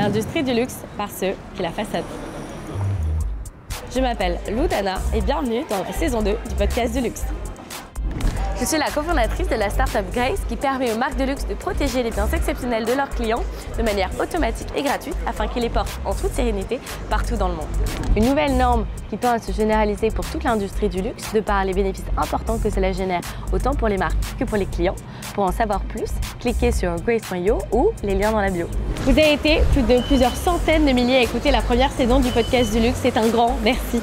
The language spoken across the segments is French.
l'industrie du luxe par ceux qui la façonnent. Je m'appelle Lou Dana et bienvenue dans la saison 2 du podcast du luxe. Je suis la cofondatrice de la startup Grace qui permet aux marques de luxe de protéger les biens exceptionnels de leurs clients de manière automatique et gratuite afin qu'ils les portent en toute sérénité partout dans le monde. Une nouvelle norme qui tend à se généraliser pour toute l'industrie du luxe de par les bénéfices importants que cela génère autant pour les marques que pour les clients. Pour en savoir plus, cliquez sur grace.io ou les liens dans la bio. Vous avez été plus de plusieurs centaines de milliers à écouter la première saison du podcast du luxe. C'est un grand merci.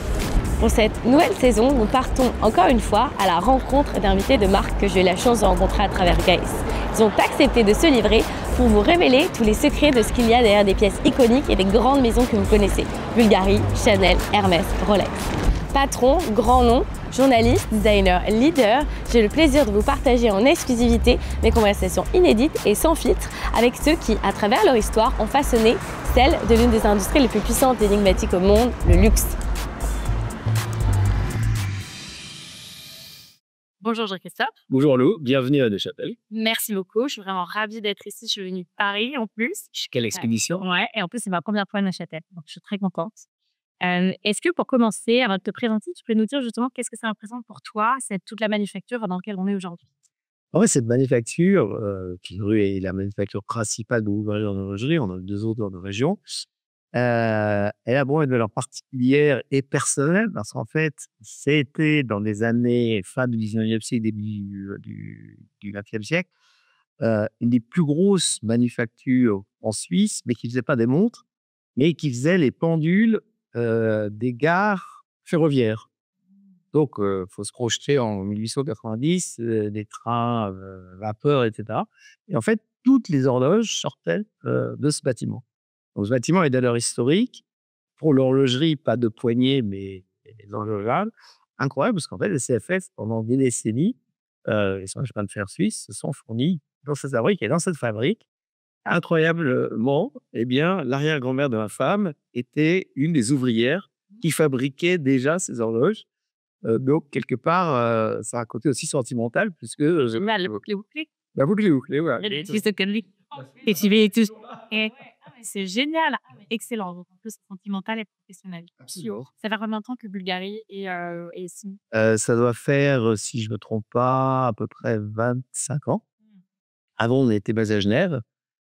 Pour cette nouvelle saison, nous partons encore une fois à la rencontre d'invités de marques que j'ai eu la chance de rencontrer à travers Grace. Ils ont accepté de se livrer pour vous révéler tous les secrets de ce qu'il y a derrière des pièces iconiques et des grandes maisons que vous connaissez. Bulgari, Chanel, Hermès, Rolex. Patron, grand nom, journaliste, designer, leader, j'ai le plaisir de vous partager en exclusivité mes conversations inédites et sans filtre avec ceux qui, à travers leur histoire, ont façonné celle de l'une des industries les plus puissantes et énigmatiques au monde, le luxe. Bonjour Jean-Christophe. Bonjour Lou, bienvenue à Neuchâtel. Merci beaucoup, je suis vraiment ravie d'être ici. Je suis venue de Paris en plus. Quelle expédition. Ouais, et en plus c'est ma première fois à Neuchâtel, donc je suis très contente. Est-ce que pour commencer, avant de te présenter, tu peux nous dire justement qu'est-ce que ça représente pour toi, toute la manufacture dans laquelle on est aujourd'hui? En fait, cette manufacture, qui est la manufacture principale de Bulgari en horlogerie, on en a deux autres dans nos régions, elle a bon une valeur particulière et personnelle parce qu'en fait, c'était dans les années fin du 19e siècle, début du 20e siècle, une des plus grosses manufactures en Suisse, mais qui ne faisait pas des montres, mais qui faisait les pendules des gares ferroviaires. Donc, il faut se projeter en 1890, des trains vapeur, etc. Et en fait, toutes les horloges sortaient de ce bâtiment. Donc, ce bâtiment est d'allure historique. Pour l'horlogerie, pas de poignée, mais des horloges incroyable parce qu'en fait, les CFS, pendant des décennies, les chemins de fer suisses se sont fournis dans cette fabrique. Et dans cette fabrique, incroyablement, eh bien, l'arrière-grand-mère de ma femme était une des ouvrières qui fabriquait déjà ces horloges. Donc, quelque part, ça a un côté aussi sentimental puisque La boucle. la boucle, voilà. Et tu veux tous. C'est génial, excellent. Donc, en plus, sentimental et professionnel. Absolument. Ça fait combien de temps que Bulgari est ici? Ça doit faire, si je ne me trompe pas, à peu près 25 ans. Avant, on était basé à Genève.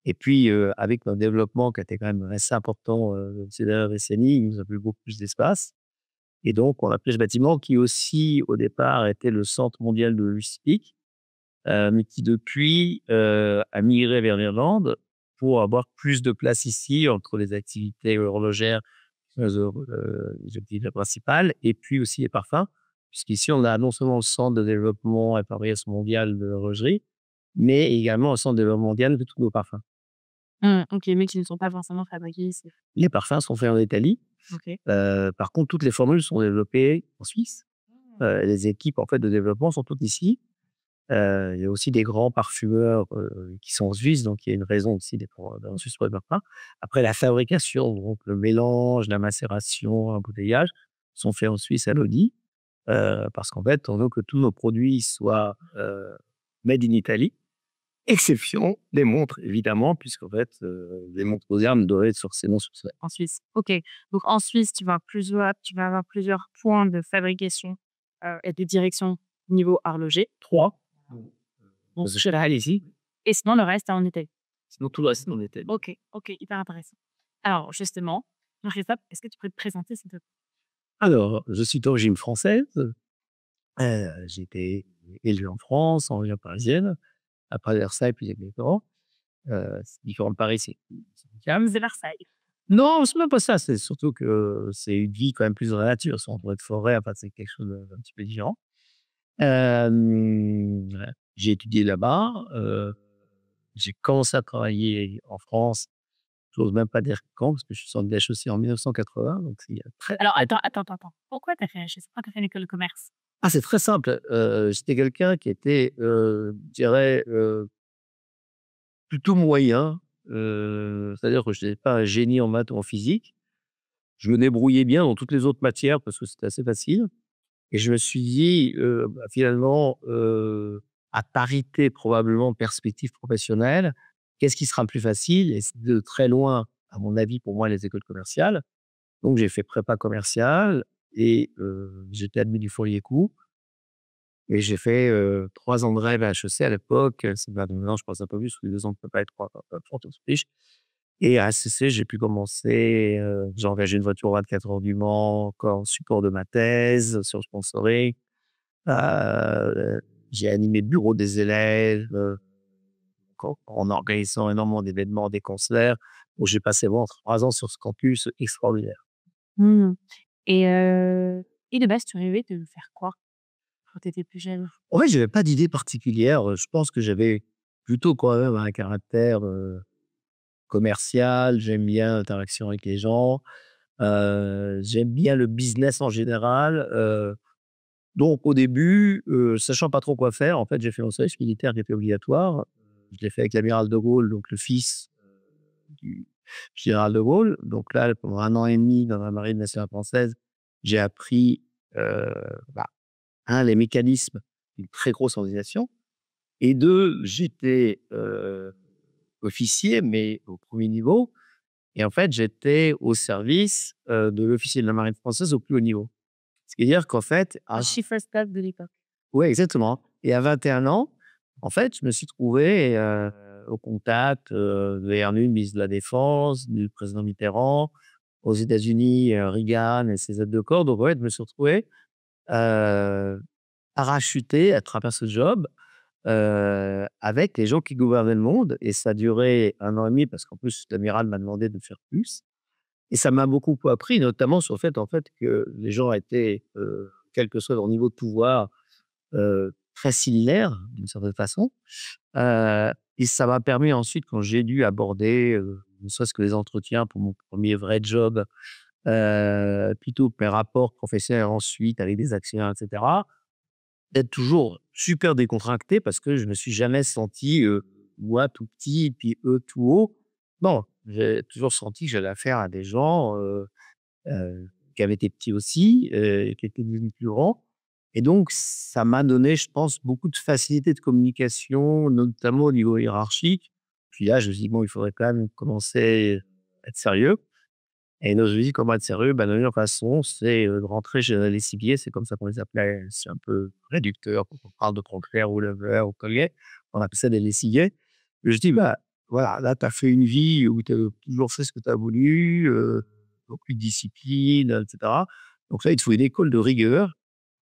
Et puis, avec notre développement qui a été quand même assez important ces dernières décennies, il nous a plu beaucoup plus d'espace. Et donc, on a pris ce bâtiment qui aussi, au départ, était le centre mondial de logistique, mais qui depuis a migré vers l'Irlande pour avoir plus de place ici entre les activités horlogères, les activités principales, et puis aussi les parfums, puisqu'ici, on a non seulement le centre de développement et fabrication mondiale de l'horlogerie, mais également le centre de développement mondial de tous nos parfums. Ok, mais qui ne sont pas forcément fabriqués ici. Les parfums sont faits en Italie. Ok. Par contre, toutes les formules sont développées en Suisse. Les équipes en fait, de développement sont toutes ici. Il y a aussi des grands parfumeurs qui sont en Suisse, donc il y a une raison aussi d'être en Suisse pour les parfums. Après, la fabrication, donc le mélange, la macération, l'embouteillage, sont faits en Suisse à l'Audi, parce qu'en fait, on veut que tous nos produits soient made in Italy. Exception des montres, évidemment, puisqu'en fait, les montres modernes doivent être sourcées non sourcées. En Suisse. Ok. Donc en Suisse, tu vas avoir plusieurs points de fabrication et de direction niveau horloger. 3. Bon, Parce que je suis ici. et sinon, le reste est en Italie. Sinon, tout le reste, on était. Ok, hyper intéressant. Alors justement, Jean-Christophe, est-ce que tu peux te présenter s'il te plaît? Alors, je suis d'origine française. J'ai été élevé en France, en région parisienne. Après Versailles, puis avec mes parents. C'est différent de Paris, c'est calme. C'est Versailles. Non, c'est même pas ça. C'est surtout que c'est une vie quand même plus dans la nature. C'est entouré de forêt, enfin, c'est quelque chose d'un petit peu différent. Ouais, j'ai étudié là-bas. J'ai commencé à travailler en France. Je n'ose même pas dire quand, parce que je suis sorti de HEC en 1980. Donc, c'est il y a très... Alors attends. Pourquoi tu as fait HEC? Pourquoi tu as fait une école de commerce? Ah, c'est très simple. J'étais quelqu'un qui était, je dirais, plutôt moyen. C'est-à-dire que je n'étais pas un génie en maths ou en physique. Je me débrouillais bien dans toutes les autres matières parce que c'était assez facile. Et je me suis dit, finalement, à parité probablement de perspective professionnelle, qu'est-ce qui sera le plus facile? Et c'est de très loin, à mon avis, pour moi, les écoles commerciales. Donc j'ai fait prépa commerciale et j'étais admis du Fourier-Coux et j'ai fait, 3 ans de rêve à HEC à l'époque. C'est bah, maintenant je pense un peu plus, parce que 2 ans de prépa et 3 Autriche. Et à HEC, j'ai pu commencer, j'ai engagé une voiture 24 heures du Mans, encore en support de ma thèse sur le sponsoring. J'ai animé le bureau des élèves, en organisant énormément d'événements, des concerts, où j'ai passé vraiment 3 ans sur ce campus extraordinaire. Mmh. Et et de base, tu rêvais de faire quoi quand tu étais plus jeune? En fait, j'avais pas d'idée particulière, je pense que j'avais plutôt quand même un caractère, commercial. J'aime bien l'interaction avec les gens, j'aime bien le business en général, donc au début, sachant pas trop quoi faire, en fait, j'ai fait mon service militaire qui était obligatoire. Je l'ai fait avec l'amiral de Gaulle, donc le fils, du général de Gaulle. Donc là, pendant 1 an et demi dans la marine nationale française, j'ai appris, heu, bah, 1 les mécanismes d'une très grosse organisation et 2 j'étais, officier, mais au 1er niveau et en fait, j'étais au service, de l'officier de la marine française au plus haut niveau. Ce qui veut dire qu'en fait, Un à chief of staff de l'époque. ouais, exactement. Et à 21 ans, en fait, je me suis trouvé, au contact, de Ernst, ministre de la Défense, du président Mitterrand, aux États-Unis, Reagan et ses aides de corps. Donc ouais, je me suis retrouvé, heu, parachuté à travers ce job, avec les gens qui gouvernaient le monde et ça a duré 1 an et demi parce qu'en plus l'amiral m'a demandé de faire plus et ça m'a beaucoup appris, notamment sur le fait, en fait, que les gens étaient, quel que soit leur niveau de pouvoir, très similaires d'une certaine façon, et ça m'a permis ensuite quand j'ai dû aborder, ne serait-ce que les entretiens pour mon premier vrai job, plutôt que mes rapports professionnels ensuite avec des actionnaires et cetera, d'être toujours super décontracté parce que je me suis jamais senti, moi tout petit et puis eux tout haut. Non, j'ai toujours senti que j'avais affaire à des gens, qui avaient été petits aussi, qui étaient devenus plus grands et donc ça m'a donné, je pense, beaucoup de facilité de communication, notamment au niveau hiérarchique. Puis là, je me suis dit: «Bon, il faudrait quand même commencer à être sérieux» et donc je me dis: «Comment être sérieux?» Bah, la meilleure façon, c'est, de rentrer chez un lessivier, c'est comme ça qu'on les appelait, c'est un peu réducteur quand on parle de conclerc ou leveur ou collier, on appelle ça des lessiviers. Je dis: «Bah, voilà, là, tu as fait une vie où tu as toujours fait ce que tu as voulu, beaucoup de discipline, et cetera. Donc là, il te faut une école de rigueur»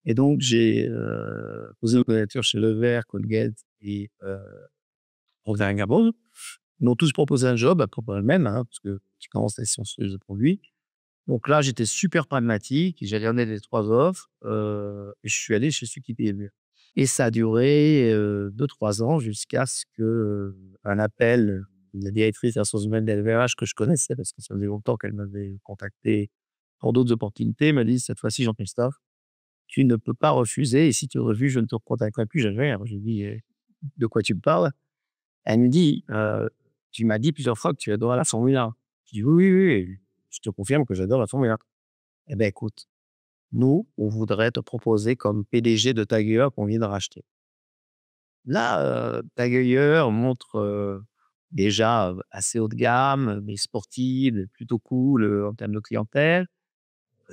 et donc j'ai, posé ma candidature chez Levert, Colgate et Procter& Gamble. Ils m'ont tous proposé un job, à peu près le même, hein, parce que tu commences les sciences de produits. Donc là, j'étais super pragmatique, j'ai regardé les 3 offres, et je suis allé chez celui qui payait le mieux et ça a duré, 2-3 ans jusqu'à ce que, un appel de la directrice des ressources humaines d'LVMH que je connaissais parce que ça faisait longtemps qu'elle m'avait contacté pour d'autres opportunités, m'a dit: «Cette fois-ci, Jean-Christophe, tu ne peux pas refuser et si tu refuses, je ne te recontacterai plus jamais». Alors j'ai dit: «De quoi tu me parles?» Elle me dit: «Tu m'as dit plusieurs fois que tu adorais la Formule 1». Je dis: «Oui, oui, oui, je te confirme que j'adore la Formule 1». «Eh ben, écoute, nous, on voudrait te proposer comme PDG de Tag Heuer qu'on vient de racheter». Là, Tag Heuer montre, déjà, assez haut de gamme, mais sportive, plutôt cool, en termes de clientèle.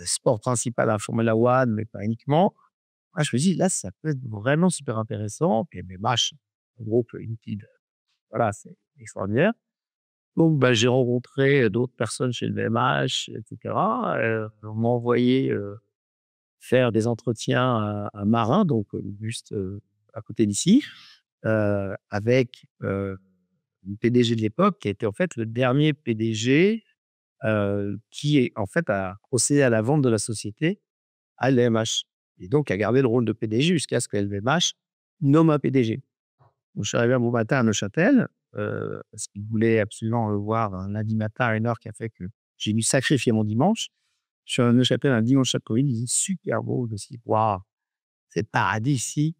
Sport principal, la Formula One, mais pas uniquement. Moi, je me dis: «Là, ça peut être vraiment super intéressant». Puis LVMH, un groupe Limited, voilà, c'est extraordinaire. Donc, bah, j'ai rencontré, d'autres personnes chez LVMH et cetera. On m'a envoyé, faire des entretiens à Marin, donc, juste, à côté d'ici, avec, le PDG de l'époque qui était en fait le dernier PDG, qui est en fait a procédé à la vente de la société à LVMH et donc a gardé le rôle de PDG jusqu'à ce que LVMH nomme un PDG. Donc je suis arrivé un beau matin à Neuchâtel, parce qu'il voulait absolument me voir un lundi matin à 1 heure qui a fait que j'ai dû sacrifier mon dimanche. Je suis à Neuchâtel un dimanche après-midi, il faisait super beau, je me suis dit: «Waouh, c'est le paradis ici».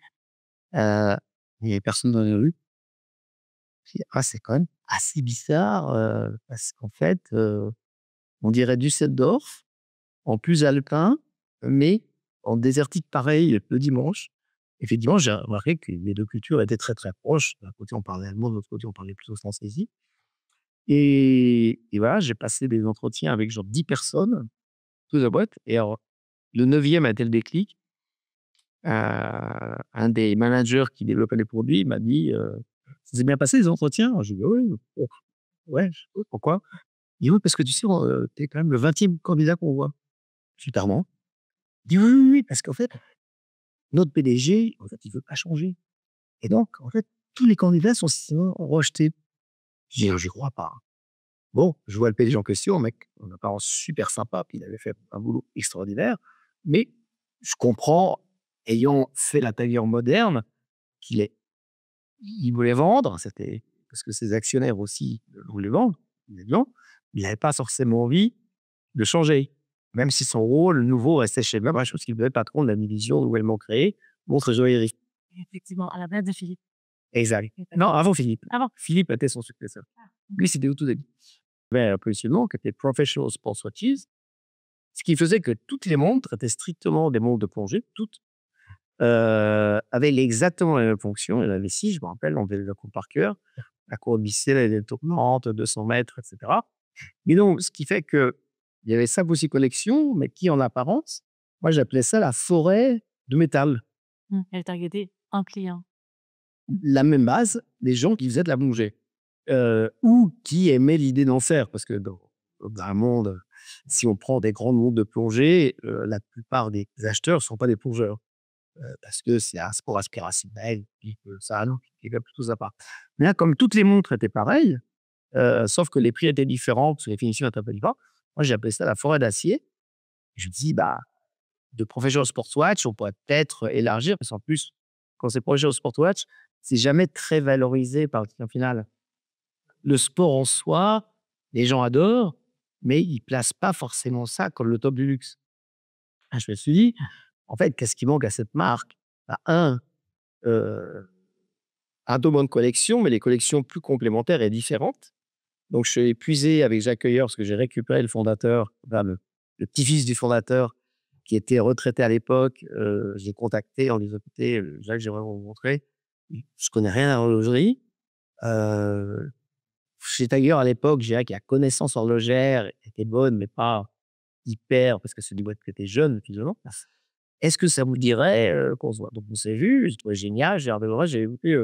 Il y avait personne dans les rues. Je me dit: «Ah, c'est quand même assez bizarre, parce qu'en fait, on dirait Düsseldorf en plus alpin, mais en désertique pareil le dimanche». Effectivement, j'ai remarqué que les 2 cultures étaient très, très proches. D'un côté, on parlait allemand, de l'autre côté, on parlait plutôt français ici Et voilà, j'ai passé des entretiens avec genre 10 personnes, toute la boîte. Et alors, le 9e a été le déclic. Un des managers qui développait les produits m'a dit ça s'est bien passé les entretiens? J'ai dit oui, ouais, ouais, pourquoi? Il dit oui, parce que tu sais, tu es quand même le 20e candidat qu'on voit. Je dis pardon? Il dit oui, oui, oui, parce qu'en fait, notre PDG, en fait, il veut pas changer. Et donc, en fait, tous les candidats sont systématiquement rejetés. Je dis j'y crois pas. Bon, je vois le PDG en question, mec, en apparence super sympa, puis il avait fait un boulot extraordinaire. Mais je comprends, ayant fait la tailleur moderne, qu'il est il voulait vendre, c'était parce que ses actionnaires aussi voulaient vendre, évidemment. Il n'avait pas forcément envie de changer, même si son rôle nouveau restait chez le même, chose qu'il devait être patron de la division nouvellement créée, montre joaillerie. Effectivement, à la place de Philippe. Exact. Exactement. Non, avant Philippe. Avant. Philippe était son successeur. Lui, c'était au tout début. Il avait un positionnement qui était Professional Sportswatches, ce qui faisait que toutes les montres étaient strictement des montres de plongée, toutes, avaient exactement la même fonction. Il y en avait 6, je me rappelle, on devait le compte par cœur. La courbe Bissell, elle est tournante, 200 mètres, etc. Mais donc, ce qui fait qu'il y avait 5 ou 6 collections, mais qui, en apparence, moi, j'appelais ça la forêt de métal. Elle targetait un client. La même base, des gens qui faisaient de la plongée ou qui aimaient l'idée d'en faire. Parce que dans un monde, si on prend des grandes montres de plongée, la plupart des acheteurs ne sont pas des plongeurs. Parce que c'est un sport aspirationnel, puis ça, non, qui est plutôt sympa. Mais là, comme toutes les montres étaient pareilles, sauf que les prix étaient différents, parce que les finitions étaient un peu différentes, moi, j'ai appelé ça la forêt d'acier. Je me dis, bah, de Professional Sportswatch, on pourrait peut-être élargir, parce qu'en plus, quand c'est Professional Sportswatch, c'est jamais très valorisé par le client final. Le sport en soi, les gens adorent, mais ils ne placent pas forcément ça comme le top du luxe. Je me suis dit, en fait, qu'est-ce qui manque à cette marque? Bah, un domaine de collection, mais les collections plus complémentaires et différentes. Donc, je suis épuisé avec Jacques Heuer parce que j'ai récupéré le fondateur, enfin, le petit-fils du fondateur qui était retraité à l'époque. J'ai contacté en disant écoutez, Jacques, j'aimerais vous montrer. Je connais rien à l'horlogerie. Chez Tiger, à l'époque, je dirais que la connaissance horlogère était bonne, mais pas hyper, parce que c'est des boîtes qui étaient jeunes, finalement. Est-ce que ça vous dirait qu'on se voit? Donc, on s'est vu, j'ai trouvé génial, j'ai regardé l'orage, j'ai écouté,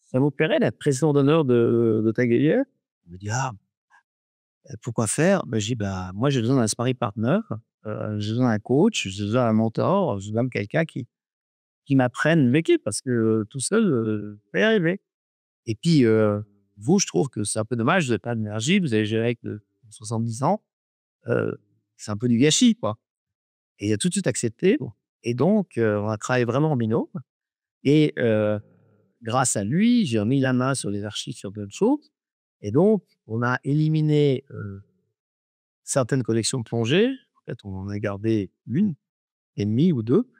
ça vous plairait d'être président d'honneur de Tiger? Il me dit, ah, pourquoi faire? Ben, j'ai dit, bah, moi, j'ai besoin d'un sparring partner, j'ai besoin d'un coach, j'ai besoin d'un mentor, j'ai besoin de quelqu'un qui m'apprenne le métier, parce que tout seul, je ne vais y arriver. Et puis, vous, je trouve que c'est un peu dommage, vous n'avez pas d'énergie, vous avez géré avec 70 ans, c'est un peu du gâchis, quoi. Et il a tout de suite accepté. Et donc, on a travaillé vraiment en binôme. Et grâce à lui, j'ai mis la main sur les archives, sur d'autres choses. Et donc, on a éliminé certaines collections de plongée. En fait, on en a gardé une et demie ou deux.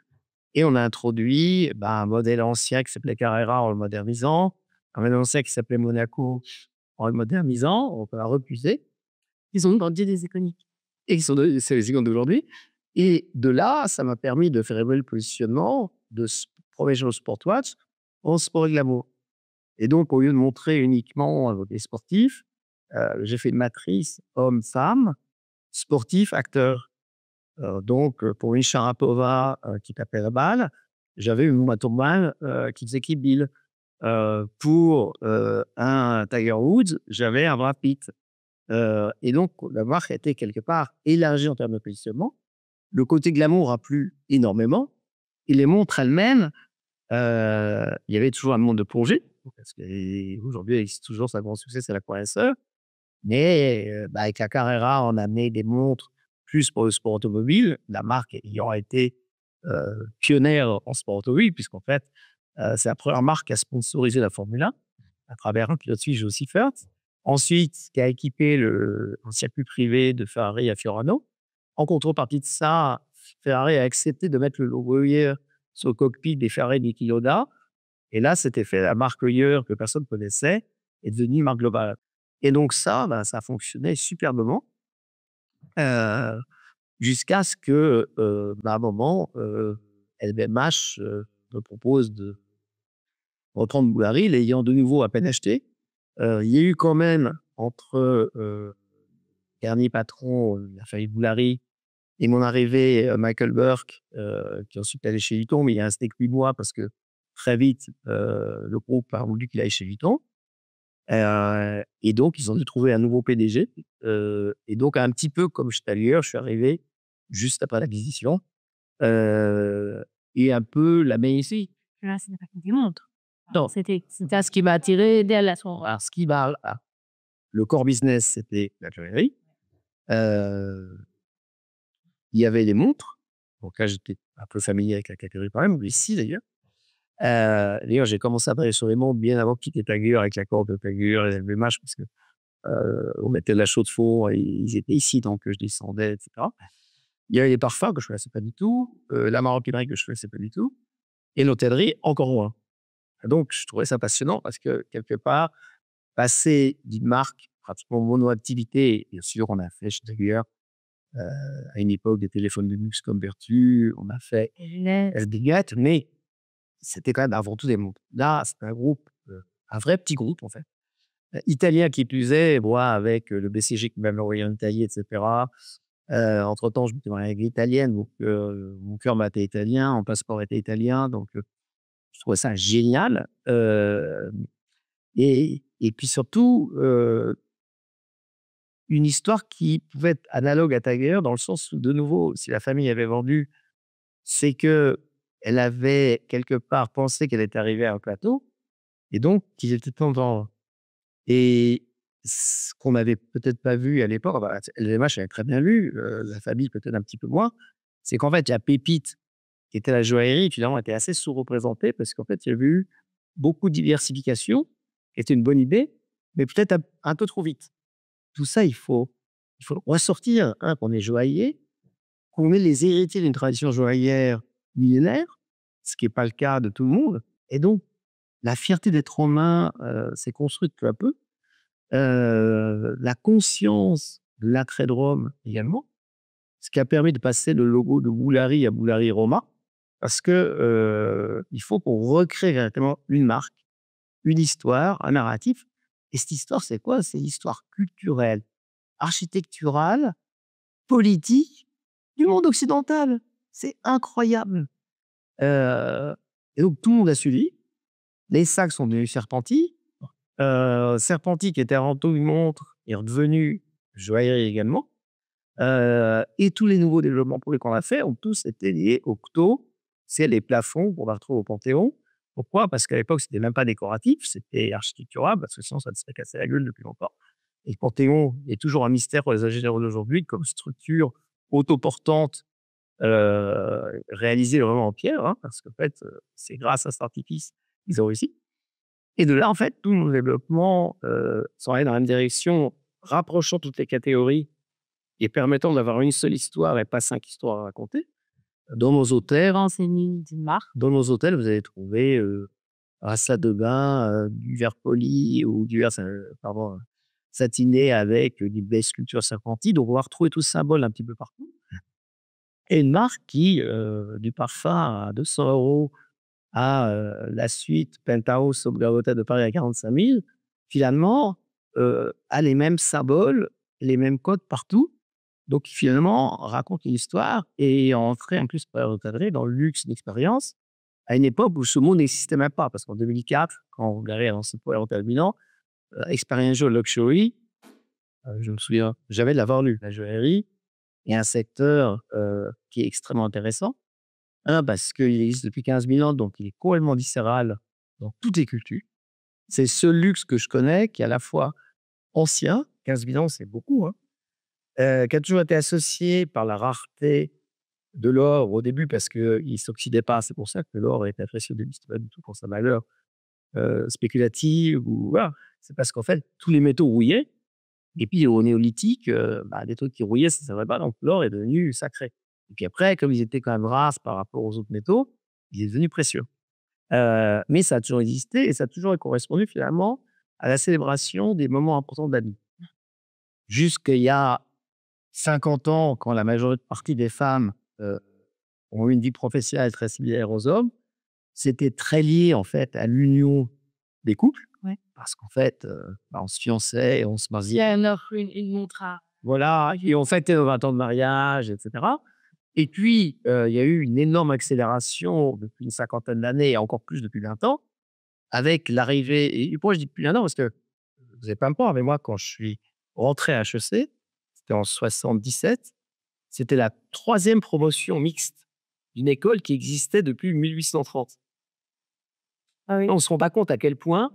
Et on a introduit un modèle ancien qui s'appelait Carrera en le modernisant, un modèle ancien qui s'appelait Monaco en le modernisant. On a repuisé. Ils ont vendu des iconiques. Et c'est les icônes d'aujourd'hui. Et de là, ça m'a permis de faire évoluer le positionnement de Professional Sportswatch en sport et glamour. Et donc, au lieu de montrer uniquement des sportifs, j'ai fait une matrice homme-femme, sportif, acteur. Donc, pour une Sharapova qui tapait la balle, j'avais une Uma Thurman qui faisait Kill Bill. Pour un Tiger Woods, j'avais un Brad Pitt. Et donc, la marque a été quelque part élargie en termes de positionnement. Le côté glamour a plu énormément. Et les montres elles-mêmes, il y avait toujours un monde de plongée. Parce qu'aujourd'hui, il existe toujours, ça a grand succès, c'est la Connoisseur. Mais avec la Carrera, on a amené des montres plus pour le sport automobile. La marque ayant été pionnière en sport automobile, puisqu'en fait, c'est la première marque à sponsoriser la Formule 1 à travers un pilote suisse, Joe Seifert. Ensuite, qui a équipé un circuit privé de Ferrari à Fiorano. En contrepartie de ça, Ferrari a accepté de mettre le logo Heuer sur le cockpit des Ferrari Niki Lauda. Et là, c'était fait. La marque Heuer, que personne ne connaissait, est devenue marque globale. Et donc ça, ça fonctionnait superbement jusqu'à ce que, à un moment, LVMH me propose de reprendre Bulgari, l'ayant de nouveau à peine acheté. Il y a eu quand même entre dernier patron de la famille Boulari et mon arrivée, Michael Burke, qui ensuite allait chez Vuitton, mais il est resté que 8 mois parce que très vite, le groupe a voulu qu'il aille chez Vuitton. Et donc, ils ont dû trouver un nouveau PDG. Et donc, un petit peu comme j'étais ailleurs, je suis arrivé juste après l'acquisition. Et un peu la main ici. Là, ce n'est pas que des montres. Non. C'était ce qui m'a attiré d'elle à son Alors, le core business, c'était la joaillerie. Il y avait les montres. Donc là, j'étais un peu familier avec la catégorie quand même, mais ici d'ailleurs. D'ailleurs, j'ai commencé à travailler sur les montres bien avant de quitter Tagur avec la corde de Tagur et LVMH parce que on mettait de la chaux de fond et ils étaient ici, donc je descendais, etc. Il y avait les parfums que je ne connaissais pas du tout, la maroquinerie que je ne connaissais pas du tout, et l'hôtellerie encore moins. Donc, je trouvais ça passionnant parce que quelque part, passer d'une marque pratiquement mono-activité, bien sûr, on a fait chez Tagur à une époque des téléphones de luxe comme Vertu, on a fait SDGAT, mais c'était quand même avant tout des montres. Là, c'est un groupe, un vrai petit groupe en fait. Italien qui plus est, moi avec le BCG qui m'avait envoyé en Italie, etc. Entre-temps, je me suis marié avec l'italienne, donc mon cœur battait italien, mon passeport était italien, donc je trouvais ça génial. Et puis surtout, une histoire qui pouvait être analogue à Tagur dans le sens où, de nouveau, si la famille avait vendu, c'est que elle avait quelque part pensé qu'elle était arrivée à un plateau et donc qu'il était temps de vendre. Et ce qu'on n'avait peut-être pas vu à l'époque, bah, LVMH avait très bien vu, la famille peut-être un petit peu moins, c'est qu'en fait, la pépite qui était la joaillerie, finalement, était assez sous-représentée parce qu'en fait, il y avait eu beaucoup de diversification, qui était une bonne idée, mais peut-être un peu trop vite. Tout ça, il faut ressortir, qu'on est joaillier, qu'on est les héritiers d'une tradition joaillière millénaire, ce qui n'est pas le cas de tout le monde. Et donc, la fierté d'être romain s'est construite peu à peu. La conscience de l'attrait de Rome également, ce qui a permis de passer le logo de Boulari à Boulari Roma, parce que il faut qu'on recrée véritablement une marque, une histoire, un narratif. Et cette histoire, c'est quoi? C'est l'histoire culturelle, architecturale, politique du monde occidental. C'est incroyable. Et donc, tout le monde a suivi. Les sacs sont devenus Serpenti. Serpenti, qui était avant tout une montre, est redevenu joaillerie également. Et tous les nouveaux développements pour qu'on a fait ont tous été liés au CTO. C'est les plafonds qu'on va retrouver au Panthéon. Pourquoi? Parce qu'à l'époque, c'était même pas décoratif, c'était architectural, parce que sinon, ça te serait cassé la gueule depuis longtemps. Et le Panthéon est toujours un mystère pour les ingénieurs d'aujourd'hui, comme structure autoportante réalisée vraiment en pierre, parce qu'en fait, c'est grâce à cet artifice qu'ils ont réussi. Et de là, en fait, tous nos développements sont allés dans la même direction, rapprochant toutes les catégories et permettant d'avoir une seule histoire et pas 5 histoires à raconter. Dans nos hôtels, d'une marque. Dans nos hôtels, vous allez trouver un sac de bain, du verre poli ou du verre satiné avec des belles sculptures Serpenti. Donc, on va retrouver tous ces symboles un petit peu partout. Et une marque qui, du parfum à 200 € à la suite Penthouse au Hotel de Paris à 45 000, finalement, a les mêmes symboles, les mêmes codes partout. Donc, finalement, raconte une histoire et entrer en plus par recadrer dans le luxe d'expérience à une époque où ce mot n'existait même pas. Parce qu'en 2004, quand on regardait dans ce point Hotel Milan, Experiential Luxury, je me souviens, j'avais de l'avoir lu, la joaillerie, et un secteur qui est extrêmement intéressant. Parce qu'il existe depuis 15 000 ans, donc il est complètement viscéral dans toutes les cultures. C'est ce luxe que je connais qui est à la fois ancien, 15 000 ans, c'est beaucoup, qui a toujours été associé par la rareté de l'or au début parce qu'il ne s'oxydait pas. C'est pour ça que l'or est apprécié au début, ce pas du tout pour sa valeur spéculative. Voilà. C'est parce qu'en fait, tous les métaux rouillaient. Et puis, au néolithique, des trucs qui rouillaient, ça ne servait pas. Donc, l'or est devenu sacré. Et puis après, comme ils étaient quand même rares par rapport aux autres métaux, il est devenu précieux. Mais ça a toujours existé et ça a toujours correspondu finalement à la célébration des moments importants de la vie. Jusqu'il y a 50 ans, quand la majeure partie des femmes ont eu une vie professionnelle très similaire aux hommes, c'était très lié en fait à l'union des couples. Ouais. Parce qu'en fait, on se fiançait, on se Il y mariait. a une montre à... Voilà, et on fêtait nos 20 ans de mariage, etc. Et puis, il y a eu une énorme accélération depuis une cinquantaine d'années et encore plus depuis 20 ans, avec l'arrivée. Et pourquoi je dis depuis 20 ans? Parce que vous n'allez pas me croire, mais moi, quand je suis rentré à HEC, c'était en 77, c'était la 3e promotion mixte d'une école qui existait depuis 1830. Ah oui. On ne se rend pas compte à quel point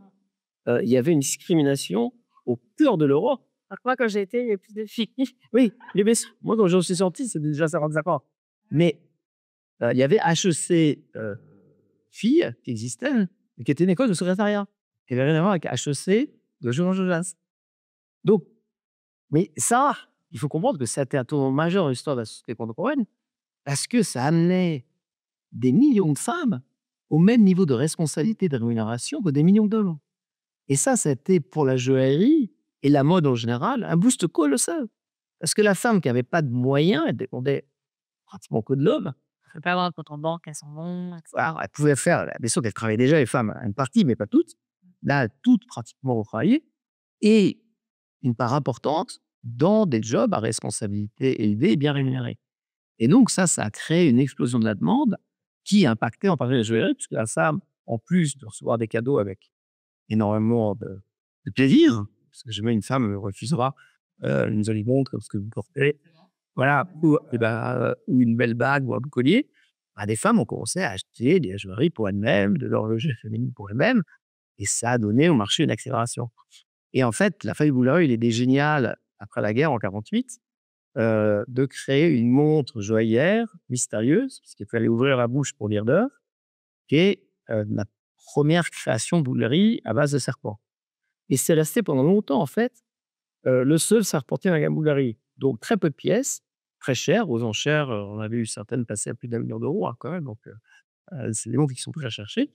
il y avait une discrimination au cœur de l'Europe. Alors que moi, quand j'ai été, il y avait plus de filles. Oui, mais moi, quand j'en suis sorti, c'était déjà 55 ans. Mais il y avait HEC filles qui existait, mais qui était une école de secrétariat. Qui n'avait rien à voir avec HEC de Jean Jaurès. Donc, mais ça, il faut comprendre que c'était un tournant majeur dans l'histoire de la société contemporaine, parce que ça amenait des millions de femmes au même niveau de responsabilité et de rémunération que des millions d'hommes. Et ça, c'était pour la joaillerie et la mode en général un boost colossal. Parce que la femme qui n'avait pas de moyens, elle dépendait pratiquement que de l'homme. Je peux pas avoir un compte en banque à son nom, etc. Alors, elle pouvait faire, bien sûr qu'elle travaillait déjà, les femmes, une partie, mais pas toutes. Là, toutes pratiquement ont travaillé. Et une part importante dans des jobs à responsabilité élevée et bien rémunérés. Et donc, ça a créé une explosion de la demande qui impactait en particulier la joaillerie, puisque la femme, en plus de recevoir des cadeaux avec énormément de plaisir, parce que jamais une femme me refusera une jolie montre comme ce que vous portez, voilà, ou une belle bague ou un collier. Des femmes ont commencé à acheter des joailleries pour elles-mêmes, de l'horlogerie féminine pour elles-mêmes, et ça a donné au marché une accélération. Et en fait, la famille Boulerie, il est génial, après la guerre en 48, de créer une montre joaillère mystérieuse, parce qu'il fallait ouvrir la bouche pour dire d'heure, qui est la première création de Boulerie à base de serpent. Et c'est resté pendant longtemps, en fait, le seul serpentier dans la gamme Boulerie. Donc, très peu de pièces, très chères, aux enchères, on avait eu certaines passer à plus d'1 million d'euros, hein, quand même, donc c'est des montres qui sont très cherchées.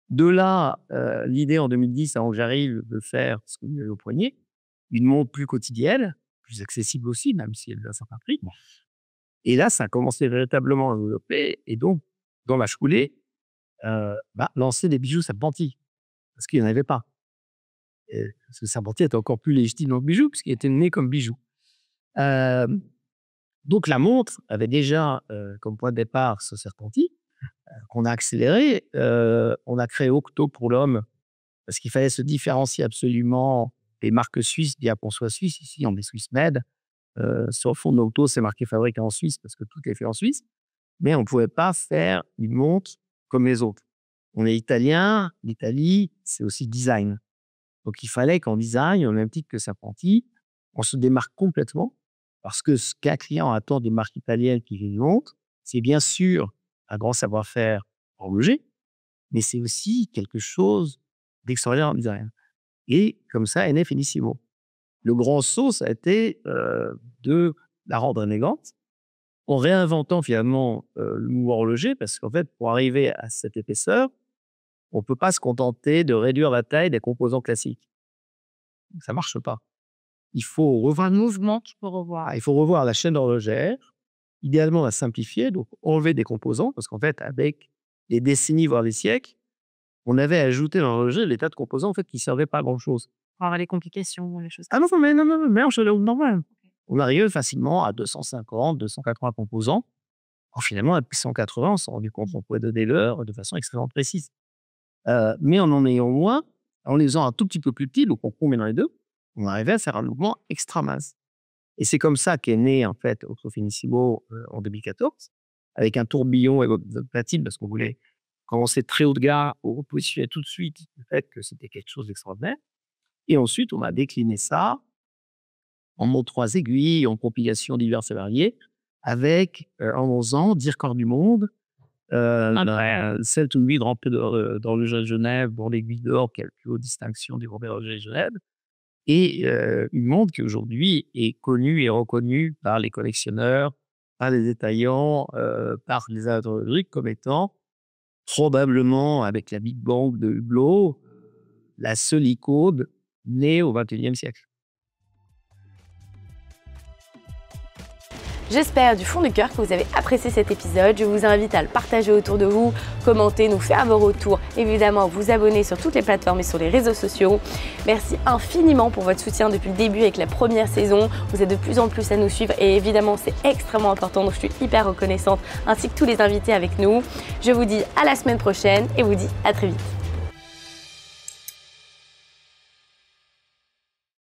De là, l'idée en 2010, avant que j'arrive, de faire ce que vous avez au poignet, une montre plus quotidienne, plus accessible aussi, même si elle a un certain prix. Et là, ça a commencé véritablement à développer, et donc, dans la foulée, lancer des bijoux Serpenti, parce qu'il n'y en avait pas. Parce que Serpenti était encore plus légitime dans le bijou, puisqu'il était né comme bijou. Donc, la montre avait déjà comme point de départ ce Serpenti, qu'on a accéléré. On a créé Octo pour l'homme, parce qu'il fallait se différencier absolument des marques suisses, bien qu'on soit suisse. Ici, on est Swiss Made. Sur le fond de l'Octo, c'est marqué fabriqué en Suisse, parce que tout est fait en Suisse. Mais on ne pouvait pas faire une montre comme les autres. On est italien, l'Italie, c'est aussi design. Donc, il fallait qu'en design, au même titre que Serpenti, on se démarque complètement, parce que ce qu'un client attend des marques italiennes qui font une montre, c'est bien sûr un grand savoir-faire horloger, mais c'est aussi quelque chose d'extraordinaire en design. Et comme ça est né Finissimo. Le grand saut, ça a été de la rendre élégante, en réinventant finalement le mouvement horloger, parce qu'en fait, pour arriver à cette épaisseur, on ne peut pas se contenter de réduire la taille des composants classiques. Ça ne marche pas. Il faut revoir Un mouvement qu'il faut revoir. il faut revoir la chaîne horlogère, idéalement la simplifier, donc enlever des composants, parce qu'en fait, avec les décennies, voire les siècles, on avait ajouté dans l'horloger des tas de composants en fait, qui ne servaient pas à grand-chose. Pour avoir les complications, les choses Ah non, mais on changeait normal. On arrivait facilement à 250, 280 composants. Finalement, à 180, on s'est rendu compte qu'on pouvait donner l'heure de façon extrêmement précise. Mais en ayant moins, en les faisant un tout petit peu plus petits, donc on combinait les deux, on arrivait à faire un mouvement extra mince. Et c'est comme ça qu'est né en fait Octo Finissimo en 2014, avec un tourbillon et de platine, parce qu'on voulait commencer très haut de gamme, on repositionnait tout de suite le fait que c'était quelque chose d'extraordinaire. Et ensuite, on a décliné ça en montre 3 aiguilles, en compilations diverses et variées, avec en 11 ans, 10 records du monde, celle tout vide remplie d'horlogerie de Genève, pour l'aiguille d'or, qui a la plus haute distinction des grands horlogers de Genève, et une montre qui aujourd'hui est connue et reconnue par les collectionneurs, par les détaillants, par les horlogers comme étant probablement, avec la Big Bang de Hublot, la seule icône née au XXIe siècle. J'espère du fond du cœur que vous avez apprécié cet épisode. Je vous invite à le partager autour de vous, commenter, nous faire vos retours, évidemment vous abonner sur toutes les plateformes et sur les réseaux sociaux. Merci infiniment pour votre soutien depuis le début avec la première saison. Vous êtes de plus en plus à nous suivre et évidemment c'est extrêmement important, donc je suis hyper reconnaissante, ainsi que tous les invités avec nous. Je vous dis à la semaine prochaine et vous dis à très vite.